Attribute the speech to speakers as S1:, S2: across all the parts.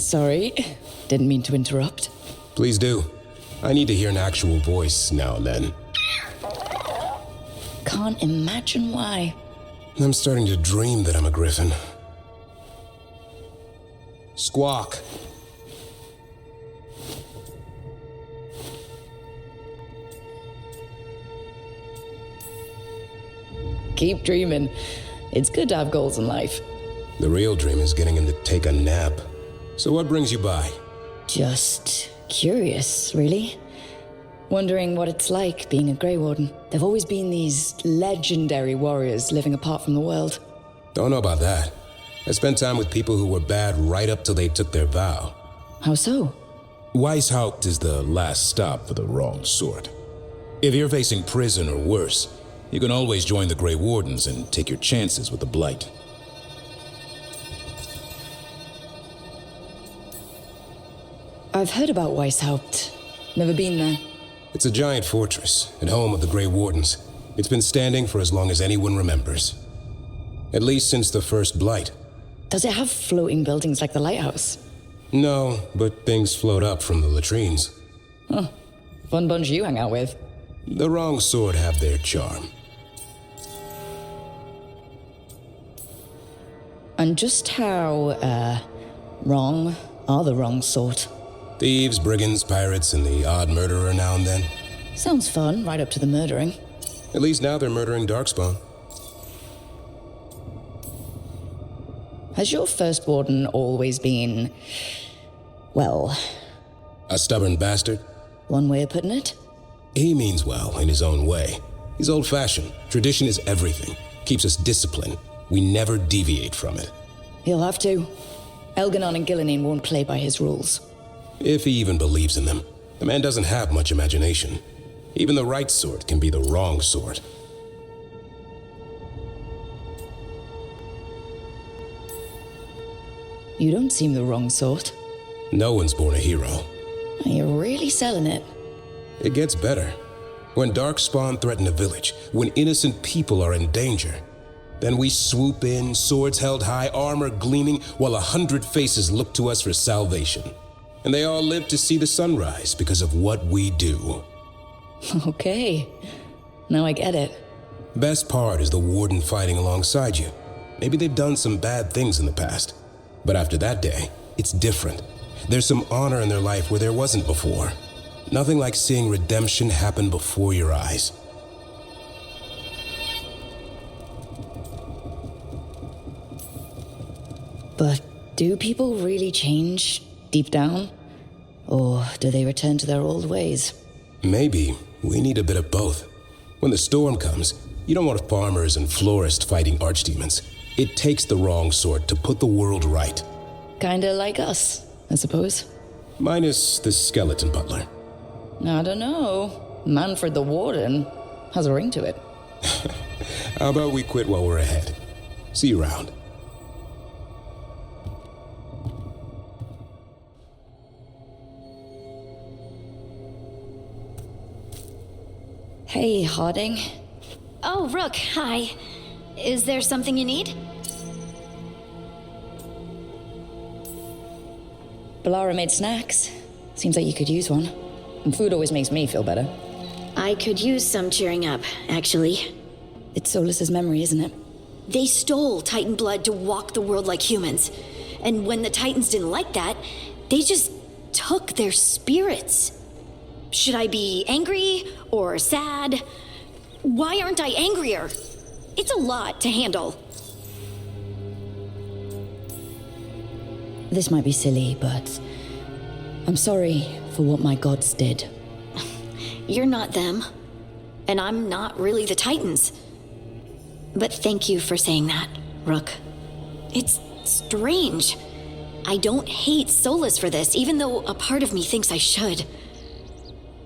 S1: Sorry, didn't mean to interrupt.
S2: Please do. I need to hear an actual voice now and then.
S1: Can't imagine why.
S2: I'm starting to dream that I'm a griffin. Squawk.
S1: Keep dreaming. It's good to have goals in life.
S2: The real dream is getting him to take a nap. So what brings you by?
S1: Just curious, really. Wondering what it's like being a Grey Warden. There've always been these legendary warriors living apart from the world.
S2: Don't know about that. I spent time with people who were bad right up till they took their vow.
S1: How so?
S3: Weishaupt is the last stop for the wrong sort. If you're facing prison or worse, you can always join the Grey Wardens and take your chances with the Blight.
S1: I've heard about Weishaupt. Never been there.
S2: It's a giant fortress and home of the Grey Wardens. It's been standing for as long as anyone remembers. At least since the first Blight.
S1: Does it have floating buildings like the lighthouse?
S2: No, but things float up from the latrines.
S1: Huh. Fun bunch you hang out with.
S2: The wrong sort have their charm.
S1: And just how, wrong are the wrong sort?
S2: Thieves, brigands, pirates, and the odd murderer now and then.
S1: Sounds fun, right up to the murdering.
S2: At least now they're murdering Darkspawn.
S1: Has your first warden always been, well...
S2: A stubborn bastard?
S1: One way of putting it?
S2: He means well in his own way. He's old-fashioned. Tradition is everything. Keeps us disciplined. We never deviate from it.
S1: He'll have to. Elganon and Gillenine won't play by his rules.
S2: If he even believes in them. The man doesn't have much imagination. Even the right sort can be the wrong sort.
S1: You don't seem the wrong sort.
S2: No one's born a hero.
S1: You're really selling it.
S2: It gets better. When Darkspawn threaten a village, when innocent people are in danger, then we swoop in, swords held high, armor gleaming, while 100 faces look to us for salvation. And they all live to see the sunrise because of what we do.
S1: Okay. Now I get it.
S2: Best part is the warden fighting alongside you. Maybe they've done some bad things in the past. But after that day, it's different. There's some honor in their life where there wasn't before. Nothing like seeing redemption happen before your eyes.
S1: But do people really change deep down? Or do they return to their old ways?
S2: Maybe we need a bit of both. When the storm comes, you don't want farmers and florists fighting archdemons. It takes the wrong sort to put the world right.
S1: Kinda like us, I suppose.
S2: Minus the skeleton butler.
S1: I don't know. Manfred the Warden has a ring to it.
S2: How about we quit while we're ahead? See you around.
S1: Hey, Harding.
S4: Oh, Rook, hi. Is there something you need?
S1: Balara made snacks. Seems like you could use one. And food always makes me feel better.
S4: I could use some cheering up, actually.
S1: It's Solus's memory, isn't it?
S4: They stole Titan blood to walk the world like humans. And when the Titans didn't like that, they just took their spirits. Should I be angry or sad? Why aren't I angrier? It's a lot to handle.
S1: This might be silly, but I'm sorry for what my gods did.
S4: You're not them, and I'm not really the Titans. But thank you for saying that, Rook. It's strange. I don't hate Solus for this, even though a part of me thinks I should.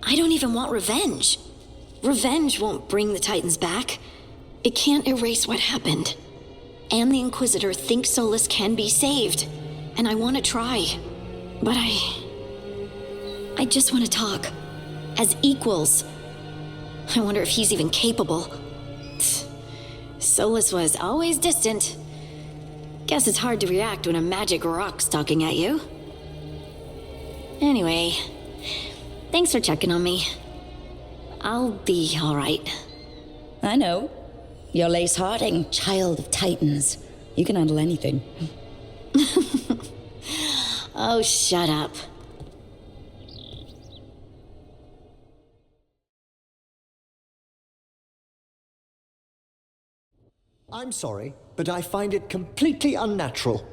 S4: I don't even want revenge. Revenge won't bring the Titans back. It can't erase what happened. And the Inquisitor thinks Solus can be saved. And I want to try. But I just want to talk. As equals. I wonder if he's even capable. Solus was always distant. Guess it's hard to react when a magic rock's talking at you. Anyway, thanks for checking on me. I'll be alright.
S1: I know. You're Lace Harding, child of Titans. You can handle anything.
S4: Oh, shut up.
S5: I'm sorry, but I find it completely unnatural.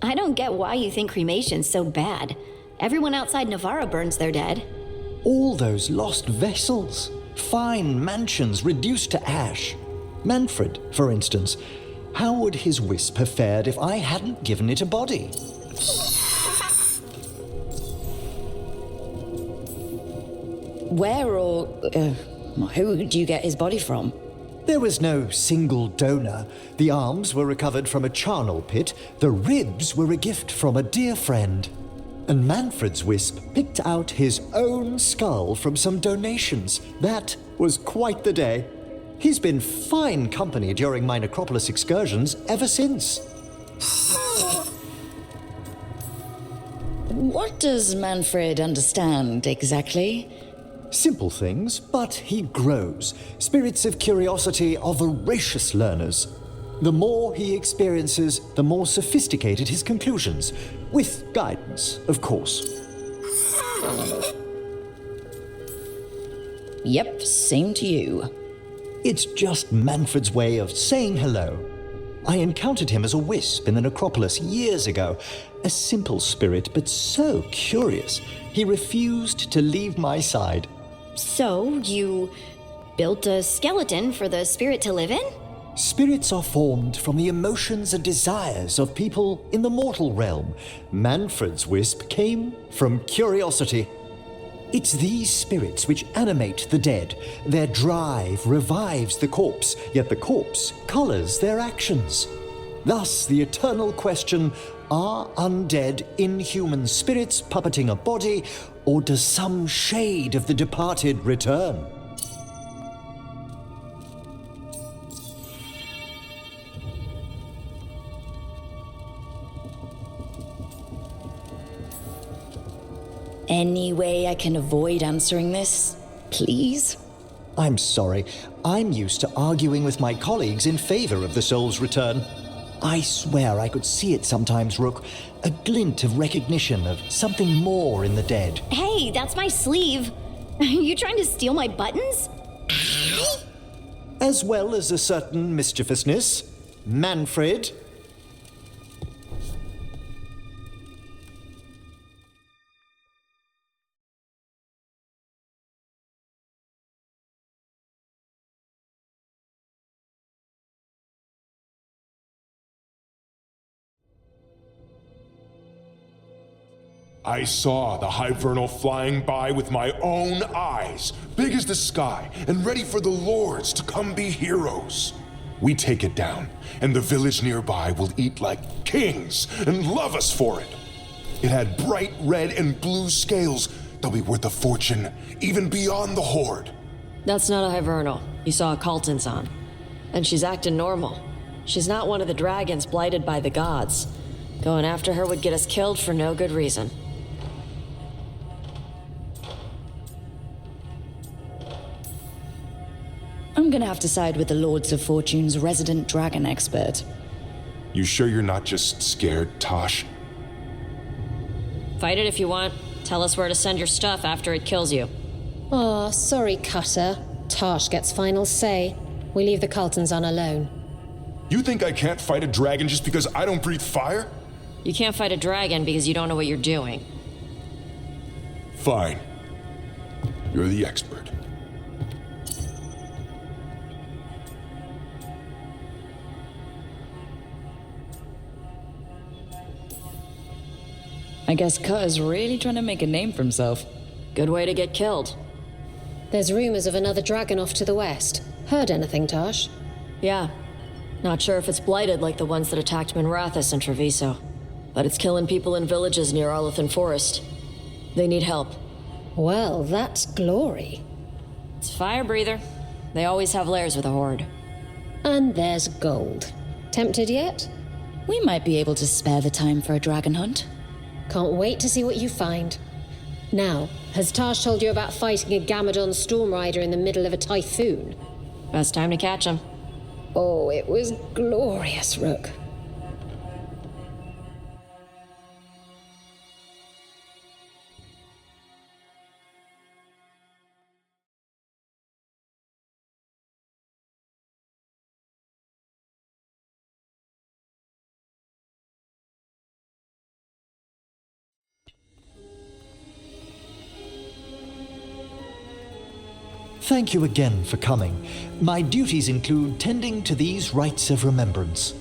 S4: I don't get why you think cremation's so bad. Everyone outside Navarra burns their dead.
S5: All those lost vessels, fine mansions reduced to ash. Manfred, for instance, how would his wisp have fared if I hadn't given it a body?
S1: Where or who did you get his body from?
S5: There was no single donor. The arms were recovered from a charnel pit. The ribs were a gift from a dear friend. And Manfred's wisp picked out his own skull from some donations. That was quite the day. He's been fine company during my necropolis excursions ever since.
S1: What does Manfred understand exactly?
S5: Simple things, but he grows. Spirits of curiosity are voracious learners. The more he experiences, the more sophisticated his conclusions. With guidance, of course.
S1: Yep, same to you.
S5: It's just Manfred's way of saying hello. I encountered him as a wisp in the necropolis years ago. A simple spirit, but so curious. He refused to leave my side.
S4: So, you built a skeleton for the spirit to live in?
S5: Spirits are formed from the emotions and desires of people in the mortal realm. Manfred's wisp came from curiosity. It's these spirits which animate the dead. Their drive revives the corpse, yet the corpse colors their actions. Thus, the eternal question, are undead inhuman spirits puppeting a body, or does some shade of the departed return?
S1: Any way I can avoid answering this, please?
S5: I'm sorry. I'm used to arguing with my colleagues in favor of the soul's return. I swear I could see it sometimes, Rook. A glint of recognition of something more in the dead.
S4: Hey, that's my sleeve. Are you trying to steal my buttons?
S5: As well as a certain mischievousness. Manfred.
S6: I saw the Hivernal flying by with my own eyes, big as the sky, and ready for the lords to come be heroes. We take it down, and the village nearby will eat like kings and love us for it. It had bright red and blue scales. They'll be worth a fortune, even beyond the Horde.
S7: That's not a Hivernal. You saw a Calton's on. And she's acting normal. She's not one of the dragons blighted by the gods. Going after her would get us killed for no good reason.
S1: I'm gonna have to side with the Lords of Fortune's resident dragon expert.
S6: You sure you're not just scared, Tosh?
S7: Fight it if you want. Tell us where to send your stuff after it kills you.
S8: Aw, sorry, Cutter. Tosh gets final say. We leave the Cultons on alone.
S6: You think I can't fight a dragon just because I don't breathe fire?
S7: You can't fight a dragon because you don't know what you're doing.
S6: Fine. You're the expert.
S1: I guess Cutter's really trying to make a name for himself.
S7: Good way to get killed.
S8: There's rumors of another dragon off to the west. Heard anything, Tosh?
S7: Yeah. Not sure if it's blighted like the ones that attacked Minrathous and Treviso. But it's killing people in villages near Arlethan Forest. They need help.
S8: Well, that's glory.
S7: It's fire breather. They always have lairs with a horde.
S8: And there's gold. Tempted yet?
S1: We might be able to spare the time for a dragon hunt.
S8: Can't wait to see what you find. Now, has Taj told you about fighting a Gamadon storm rider in the middle of a typhoon?
S7: Best time to catch him.
S8: Oh, it was glorious, Rook.
S5: Thank you again for coming. My duties include tending to these rites of remembrance.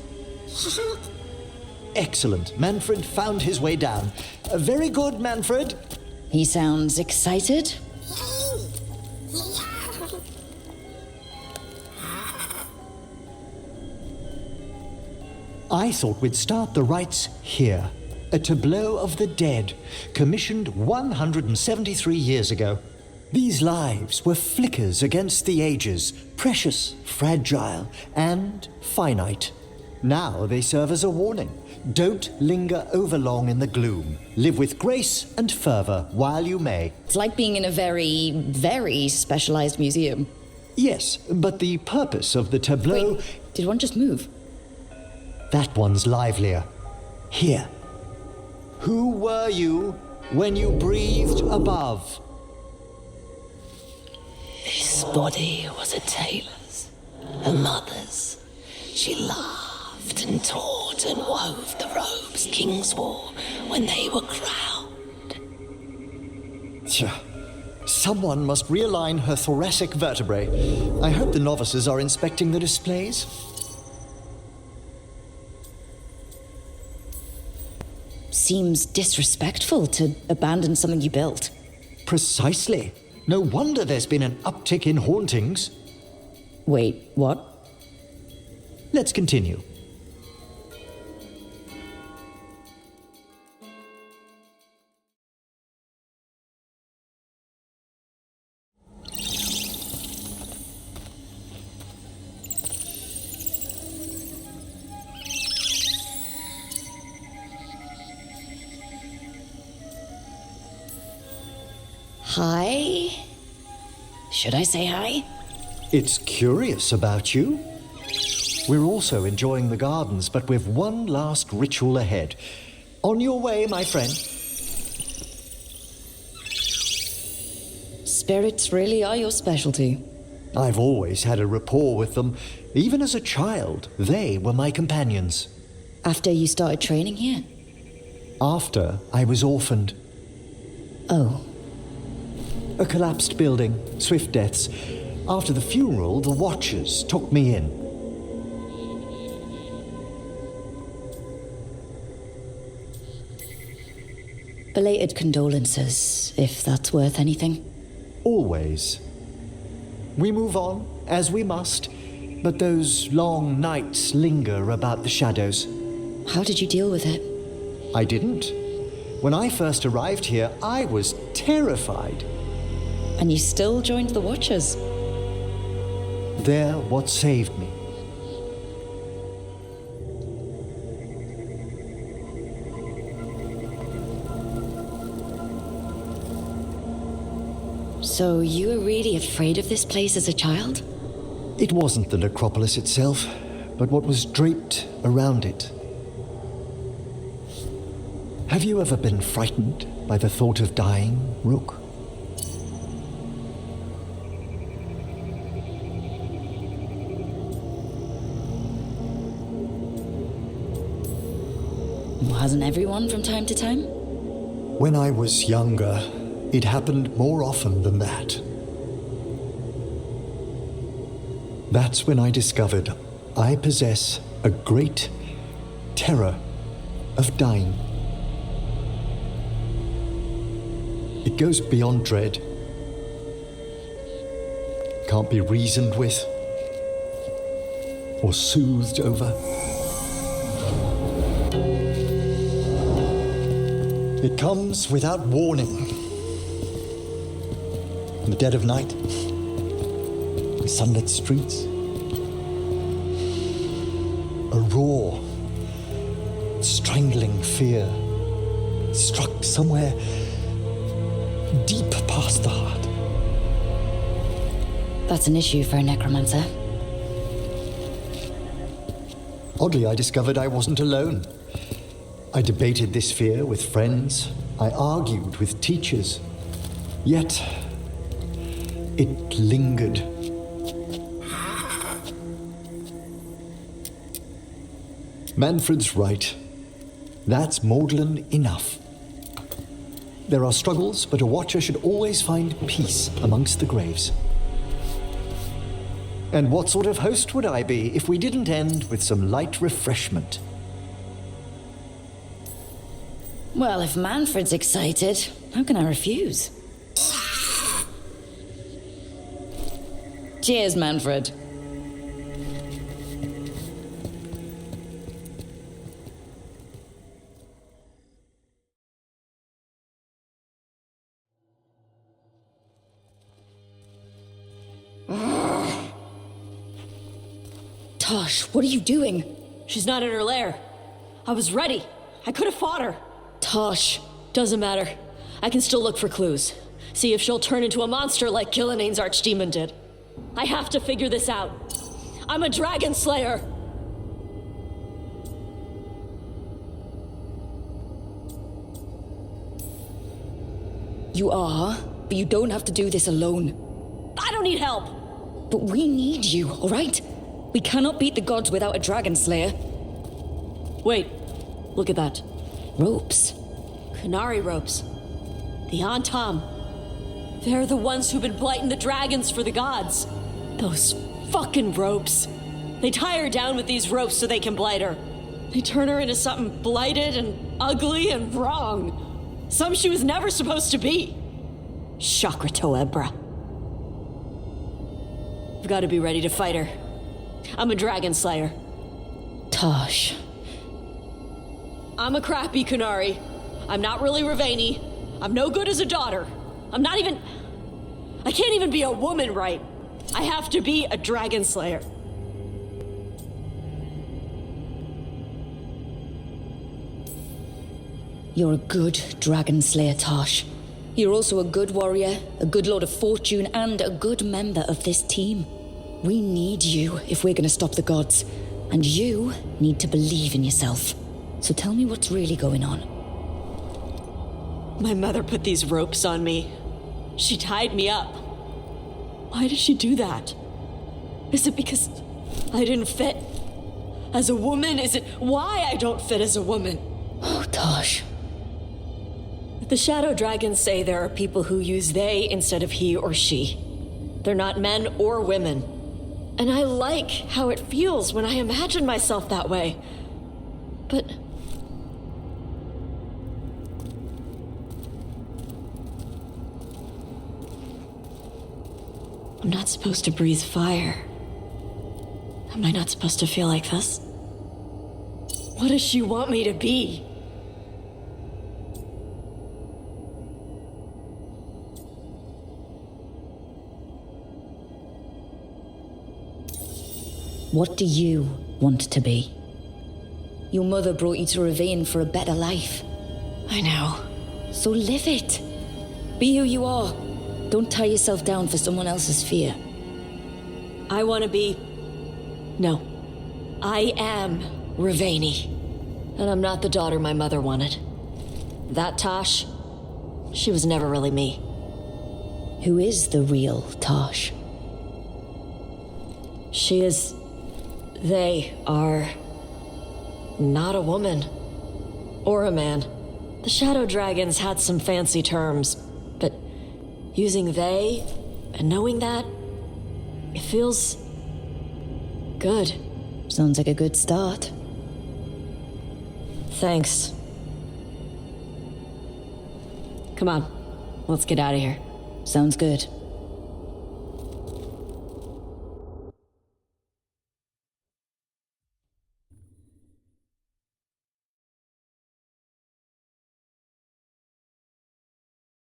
S5: Excellent. Manfred found his way down. Very good, Manfred.
S1: He sounds excited.
S5: I thought we'd start the rites here. A tableau of the dead, commissioned 173 years ago. These lives were flickers against the ages, precious, fragile, and finite. Now they serve as a warning. Don't linger overlong in the gloom. Live with grace and fervor while you may.
S1: It's like being in a very, very specialized museum.
S5: Yes, but the purpose of the tableau...
S1: Wait, did one just move?
S5: That one's livelier. Here. Who were you when you breathed above?
S9: This body was a tailor's, a mother's. She laughed and taught and wove the robes kings wore when they were crowned.
S5: Tja, someone must realign her thoracic vertebrae. I hope the novices are inspecting the displays.
S1: Seems disrespectful to abandon something you built.
S5: Precisely. No wonder there's been an uptick in hauntings.
S1: Wait, what?
S5: Let's continue.
S1: Hi? Should I say hi?
S5: It's curious about you. We're also enjoying the gardens, but we've one last ritual ahead. On your way, my friend.
S1: Spirits really are your specialty.
S5: I've always had a rapport with them. Even as a child, they were my companions.
S1: After you started training here?
S5: After I was orphaned.
S1: Oh.
S5: A collapsed building, swift deaths. After the funeral, the Watchers took me in.
S1: Belated condolences, if that's worth anything.
S5: Always. We move on, as we must, but those long nights linger about the shadows.
S1: How did you deal with it?
S5: I didn't. When I first arrived here, I was terrified.
S1: And you still joined the Watchers?
S5: They're what saved me.
S1: So you were really afraid of this place as a child?
S5: It wasn't the necropolis itself, but what was draped around it. Have you ever been frightened by the thought of dying, Rook?
S1: Hasn't everyone from time to time?
S5: When I was younger, it happened more often than that. That's when I discovered I possess a great terror of dying. It goes beyond dread. Can't be reasoned with or soothed over. It comes without warning. In the dead of night, in sunlit streets, a raw, strangling fear struck somewhere deep past the heart.
S1: That's an issue for a necromancer.
S5: Oddly, I discovered I wasn't alone. I debated this fear with friends. I argued with teachers. Yet, it lingered. Manfred's right. That's maudlin enough. There are struggles, but a watcher should always find peace amongst the graves. And what sort of host would I be if we didn't end with some light refreshment?
S1: Well, if Manfred's excited, how can I refuse? Cheers, Manfred. Tosh, what are you doing?
S7: She's not in her lair. I was ready. I could have fought her.
S1: Tosh.
S7: Doesn't matter. I can still look for clues. See if she'll turn into a monster like Killiane's archdemon did. I have to figure this out. I'm a dragon slayer.
S1: You are, but you don't have to do this alone.
S7: I don't need help.
S1: But we need you, all right? We cannot beat the gods without a dragon slayer.
S7: Wait, look at that.
S1: Ropes.
S7: Qunari ropes. The Antam. They're the ones who've been blighting the dragons for the gods. Those fucking ropes. They tie her down with these ropes so they can blight her. They turn her into something blighted and ugly and wrong. Some she was never supposed to be. Chakra Toebra. I've got to be ready to fight her. I'm a dragon slayer.
S1: Tosh.
S7: I'm a crappy Qunari. I'm not really Raveni. I'm no good as a daughter. I can't even be a woman right. I have to be a dragon slayer.
S1: You're a good dragon slayer, Tosh. You're also a good warrior, a good lord of fortune, and a good member of this team. We need you if we're gonna stop the gods. And you need to believe in yourself. So tell me what's really going on.
S7: My mother put these ropes on me. She tied me up. Why did she do that? Is it because I didn't fit as a woman? Is it why I don't fit as a woman?
S1: Oh, Tosh.
S7: The shadow dragons say there are people who use they instead of he or she. They're not men or women. And I like how it feels when I imagine myself that way. But I'm not supposed to breathe fire. Am I not supposed to feel like this? What does she want me to be?
S1: What do you want to be? Your mother brought you to Ravine for a better life.
S7: I know.
S1: So live it. Be who you are. Don't tie yourself down for someone else's fear.
S7: I want to be... No. I am Raveni. And I'm not the daughter my mother wanted. That Tosh, she was never really me.
S1: Who is the real Tosh?
S7: She is... They are... not a woman. Or a man. The Shadow Dragons had some fancy terms, but using they and knowing that, it feels... good.
S1: Sounds like a good start.
S7: Thanks. Come on, let's get out of here.
S1: Sounds good.